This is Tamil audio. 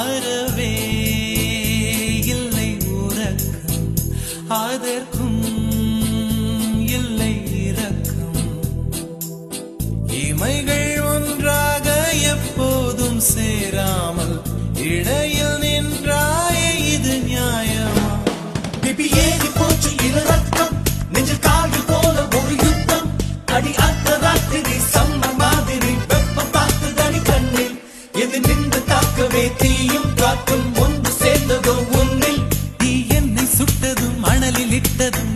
அறவே இல்லை உறக்கம், அதற்கும் இல்லை இரக்கம். இமைகள் ஒன்றாக எப்போதும் சேராமல் இடையில் நின்றாயே, இது நியாயமா? பிபி ஏறி போச்சு இளரத்தம், நெஞ்சில் காடு போல ஒரு யுத்தம். அடி அத்த ராத்திரி சம்ம மாதிரி வெப்பம் தாக்குதடி கண்ணில். எது நின்று தாக்கவே தீயும் காற்றும் ஒன்று சேர்ந்ததோ உன்னில். தீ என்னை சுட்டதும் மணலில் இட்டதும்